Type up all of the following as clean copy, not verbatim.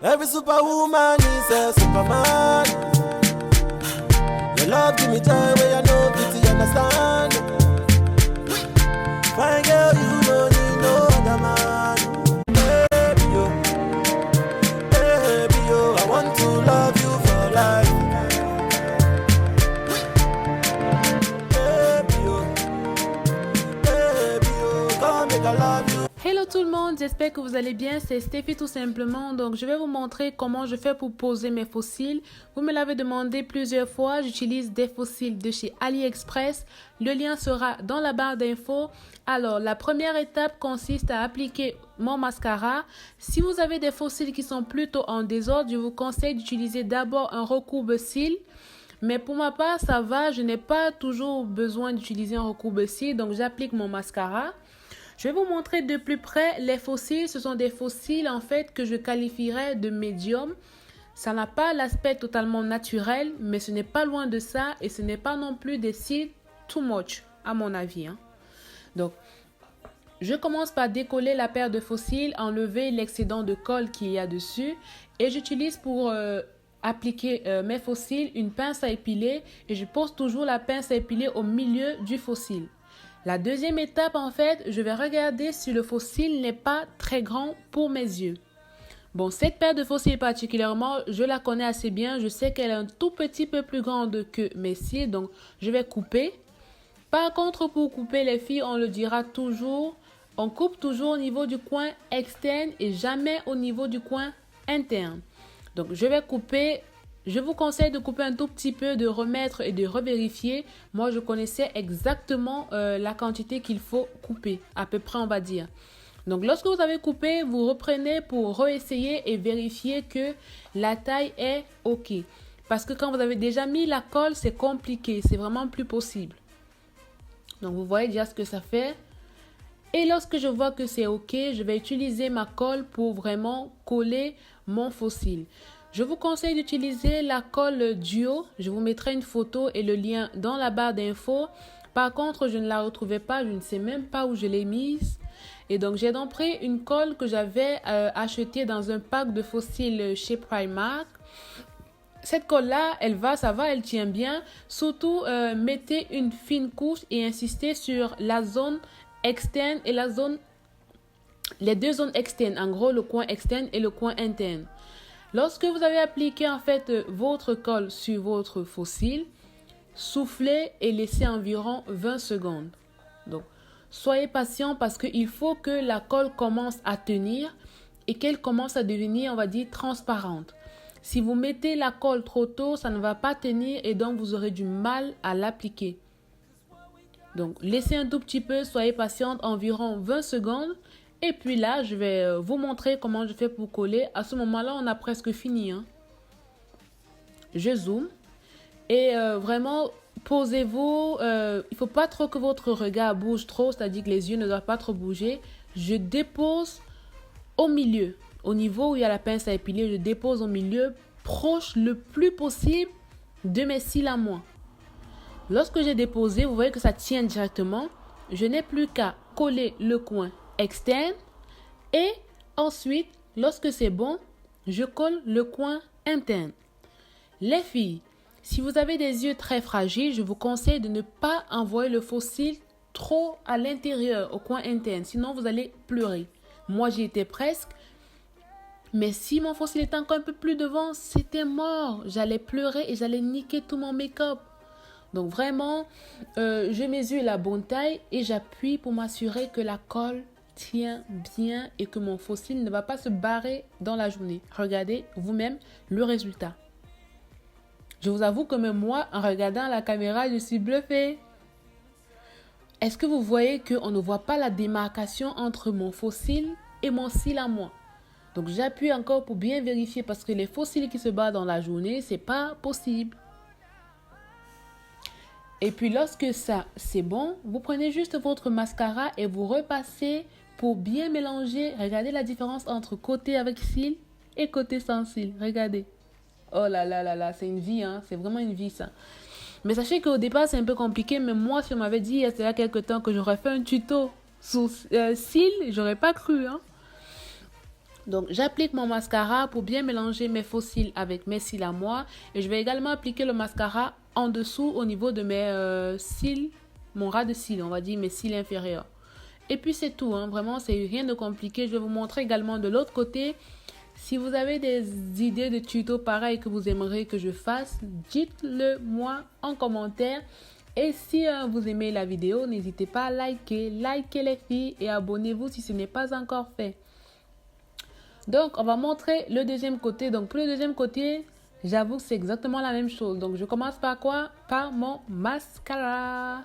Every superwoman is a superman. Your love give me joy where I know pity understand. Fine girl, you don't need no other man. Baby, yo, I want to love you for life. Baby, yo, come make I love you. Hello tout le monde, j'espère que vous allez bien, c'est Stéphie tout simplement. Donc je vais vous montrer comment je fais pour poser mes fossiles. Vous me l'avez demandé plusieurs fois, j'utilise des fossiles de chez AliExpress. Le lien sera dans la barre d'infos. Alors la première étape consiste à appliquer mon mascara. Si vous avez des fossiles qui sont plutôt en désordre, je vous conseille d'utiliser d'abord un recourbe-cils. Mais pour ma part, ça va, je n'ai pas toujours besoin d'utiliser un recourbe-cils, donc j'applique mon mascara. Je vais vous montrer de plus près les fossiles. Ce sont des fossiles en fait que je qualifierais de médium. Ça n'a pas l'aspect totalement naturel, mais ce n'est pas loin de ça et ce n'est pas non plus des cils too much à mon avis. Donc, je commence par décoller la paire de fossiles, enlever l'excédent de colle qu'il y a dessus et j'utilise pour appliquer mes fossiles une pince à épiler et je pose toujours la pince à épiler au milieu du fossile. La deuxième étape, en fait, je vais regarder si le fossile n'est pas très grand pour mes yeux. Bon, cette paire de fossiles particulièrement, je la connais assez bien. Je sais qu'elle est un tout petit peu plus grande que mes cils, donc je vais couper. Par contre, pour couper, les filles, on le dira toujours, on coupe toujours au niveau du coin externe et jamais au niveau du coin interne. Donc, je vais couper. Je vous conseille de couper un tout petit peu, de remettre et de revérifier. Moi, je connaissais exactement la quantité qu'il faut couper, à peu près, on va dire. Donc, lorsque vous avez coupé, vous reprenez pour réessayer et vérifier que la taille est OK. Parce que quand vous avez déjà mis la colle, c'est compliqué, c'est vraiment plus possible. Donc, vous voyez déjà ce que ça fait. Et lorsque je vois que c'est OK, je vais utiliser ma colle pour vraiment coller mon fossile. Je vous conseille d'utiliser la colle Duo. Je vous mettrai une photo et le lien dans la barre d'infos. Par contre, je ne la retrouvais pas. Je ne sais même pas où je l'ai mise. Et donc, j'ai donc pris une colle que j'avais achetée dans un pack de fossiles chez Primark. Cette colle-là, ça va, elle tient bien. Surtout, mettez une fine couche et insistez sur la zone externe et les deux zones externes. En gros, le coin externe et le coin interne. Lorsque vous avez appliqué en fait votre colle sur votre fossile, soufflez et laissez environ 20 secondes. Donc, soyez patient parce qu'il faut que la colle commence à tenir et qu'elle commence à devenir, on va dire, transparente. Si vous mettez la colle trop tôt, ça ne va pas tenir et donc vous aurez du mal à l'appliquer. Donc, laissez un tout petit peu, soyez patiente, environ 20 secondes. Et puis là, je vais vous montrer comment je fais pour coller. À ce moment-là, on a presque fini. Je zoome. Et vraiment, posez-vous. Il ne faut pas trop que votre regard bouge trop, c'est-à-dire que les yeux ne doivent pas trop bouger. Je dépose au milieu. Au niveau où il y a la pince à épiler, je dépose au milieu, proche le plus possible de mes cils à moi. Lorsque j'ai déposé, vous voyez que ça tient directement. Je n'ai plus qu'à coller le coin externe et ensuite, lorsque c'est bon, je colle le coin interne. Les filles, si vous avez des yeux très fragiles, je vous conseille de ne pas envoyer le fossile trop à l'intérieur, au coin interne, sinon vous allez pleurer. Moi, j'y étais presque, mais si mon fossile était encore un peu plus devant, c'était mort. J'allais pleurer et j'allais niquer tout mon make-up. Donc vraiment, je mesure la bonne taille et j'appuie pour m'assurer que la colle tient bien et que mon fossile ne va pas se barrer dans la journée. Regardez vous-même le résultat. Je vous avoue que même moi, en regardant la caméra, je suis bluffée. Est-ce que vous voyez qu'on ne voit pas la démarcation entre mon fossile et mon cil à moi? Donc j'appuie encore pour bien vérifier parce que les fossiles qui se barrent dans la journée, c'est pas possible. Et puis lorsque ça c'est bon, vous prenez juste votre mascara et vous repassez pour bien mélanger. Regardez la différence entre côté avec cils et côté sans cils. Regardez. Oh là là là là, c'est une vie, c'est vraiment une vie ça. Mais sachez qu'au départ c'est un peu compliqué, mais moi si on m'avait dit il y a quelques temps que j'aurais fait un tuto sur cils, j'aurais pas cru. Donc, j'applique mon mascara pour bien mélanger mes faux cils avec mes cils à moi. Et je vais également appliquer le mascara en dessous au niveau de mes cils, mon ras de cils, on va dire mes cils inférieurs. Et puis, c'est tout, hein. Vraiment, c'est rien de compliqué. Je vais vous montrer également de l'autre côté. Si vous avez des idées de tutos pareils que vous aimeriez que je fasse, dites-le moi en commentaire. Et si vous aimez la vidéo, n'hésitez pas à liker les filles et abonnez-vous si ce n'est pas encore fait. Donc, on va montrer le deuxième côté. Donc, pour le deuxième côté, j'avoue que c'est exactement la même chose. Donc, je commence par quoi? Par mon mascara.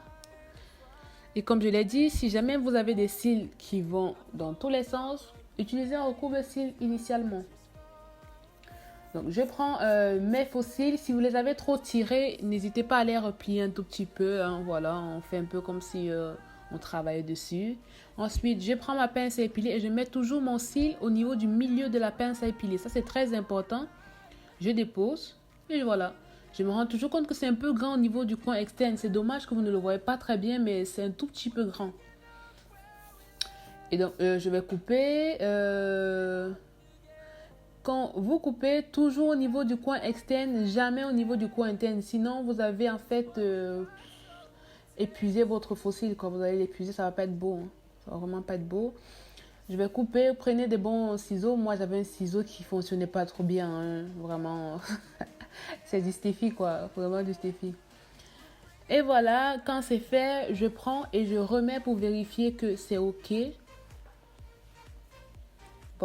Et comme je l'ai dit, si jamais vous avez des cils qui vont dans tous les sens, utilisez un recouvre-cils initialement. Donc, je prends mes faux cils. Si vous les avez trop tirés, n'hésitez pas à les replier un tout petit peu. Hein. Voilà, on fait un peu comme si on travaillait dessus. Ensuite, je prends ma pince à épiler et je mets toujours mon cil au niveau du milieu de la pince à épiler. Ça, c'est très important. Je dépose et voilà. Je me rends toujours compte que c'est un peu grand au niveau du coin externe. C'est dommage que vous ne le voyez pas très bien, mais c'est un tout petit peu grand. Et donc, je vais couper. Quand vous coupez, toujours au niveau du coin externe, jamais au niveau du coin interne. Sinon, vous avez en fait épuisé votre faux cil. Quand vous allez l'épuiser, ça va pas être beau. Hein. Ça va vraiment pas être beau. Je vais couper. Prenez des bons ciseaux. Moi, j'avais un ciseau qui fonctionnait pas trop bien. Hein. Vraiment, c'est du Steffi quoi. Vraiment du Steffi. Et voilà, quand c'est fait, je prends et je remets pour vérifier que c'est OK.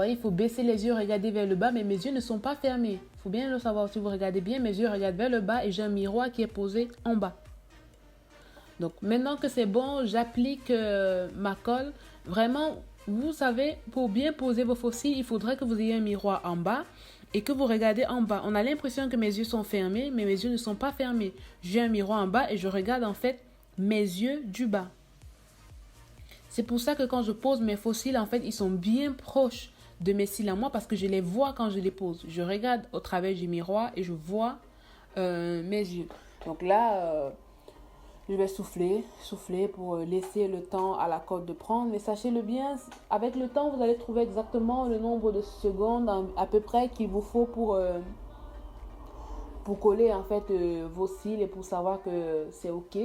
Il faut baisser les yeux, regarder vers le bas, mais mes yeux ne sont pas fermés. Il faut bien le savoir. Si vous regardez bien, mes yeux regardent vers le bas et j'ai un miroir qui est posé en bas. Donc, maintenant que c'est bon, j'applique ma colle. Vraiment, vous savez, pour bien poser vos faux cils, il faudrait que vous ayez un miroir en bas et que vous regardez en bas. On a l'impression que mes yeux sont fermés, mais mes yeux ne sont pas fermés. J'ai un miroir en bas et je regarde en fait mes yeux du bas. C'est pour ça que quand je pose mes faux cils, en fait, ils sont bien proches de mes cils à moi parce que je les vois quand je les pose. Je regarde au travers du miroir et je vois mes yeux. Donc là, je vais souffler pour laisser le temps à la colle de prendre. Mais sachez-le bien, avec le temps, vous allez trouver exactement le nombre de secondes à peu près qu'il vous faut pour coller en fait vos cils et pour savoir que c'est OK.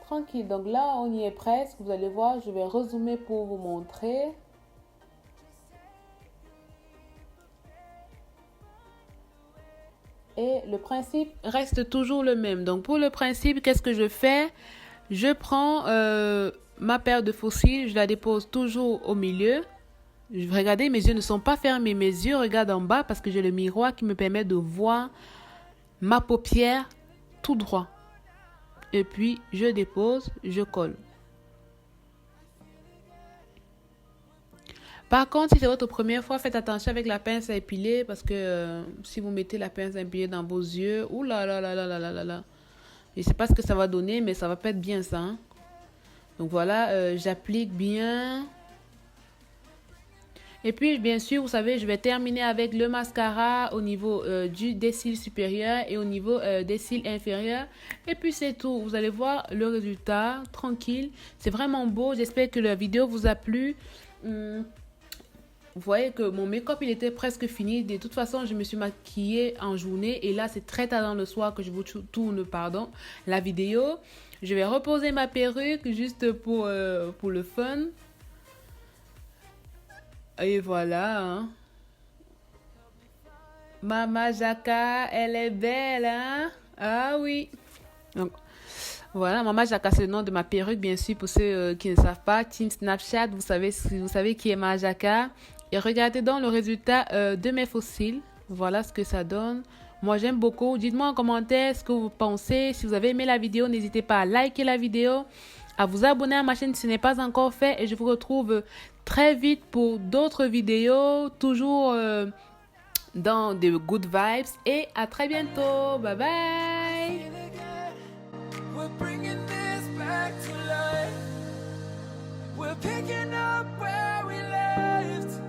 Tranquille, donc là on y est presque, vous allez voir, je vais rezoomer pour vous montrer. Et le principe reste toujours le même. Donc pour le principe, qu'est-ce que je fais? Je prends ma paire de faux cils, je la dépose toujours au milieu. Regardez, mes yeux ne sont pas fermés, mes yeux regardent en bas parce que j'ai le miroir qui me permet de voir ma paupière tout droit. Et puis, je dépose, je colle. Par contre, si c'est votre première fois, faites attention avec la pince à épiler parce que si vous mettez la pince à épiler dans vos yeux, ouh là là là là là là là là. Je ne sais pas ce que ça va donner, mais ça va pas être bien ça. Hein. Donc voilà, j'applique bien. Et puis, bien sûr, vous savez, je vais terminer avec le mascara au niveau des cils supérieurs et au niveau des cils inférieurs. Et puis, c'est tout. Vous allez voir le résultat, tranquille. C'est vraiment beau. J'espère que la vidéo vous a plu. Vous voyez que mon make-up, il était presque fini. De toute façon, je me suis maquillée en journée. Et là, c'est très tard dans le soir que je vous tourne la vidéo. Je vais reposer ma perruque juste pour le fun. Et voilà, hein. Mama Jaka, elle est belle, hein? Ah oui. Donc, voilà, Mama Jaka, c'est le nom de ma perruque, bien sûr, pour ceux qui ne savent pas. Team Snapchat, vous savez qui est Mama Jaka. Et regardez donc le résultat de mes faux cils. Voilà ce que ça donne. Moi, j'aime beaucoup. Dites-moi en commentaire ce que vous pensez. Si vous avez aimé la vidéo, n'hésitez pas à liker la vidéo, à vous abonner à ma chaîne si ce n'est pas encore fait. Et je vous retrouve très vite pour d'autres vidéos, toujours dans de good vibes. Et à très bientôt. Bye bye. We're bringing this back to life. We're picking up where we left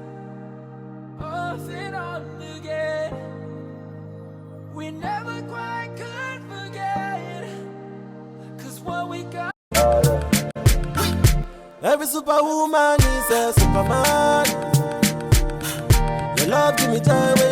off and on again. We never quite could forget, 'cause what we got Every superwoman is a superman. Your love give me joy.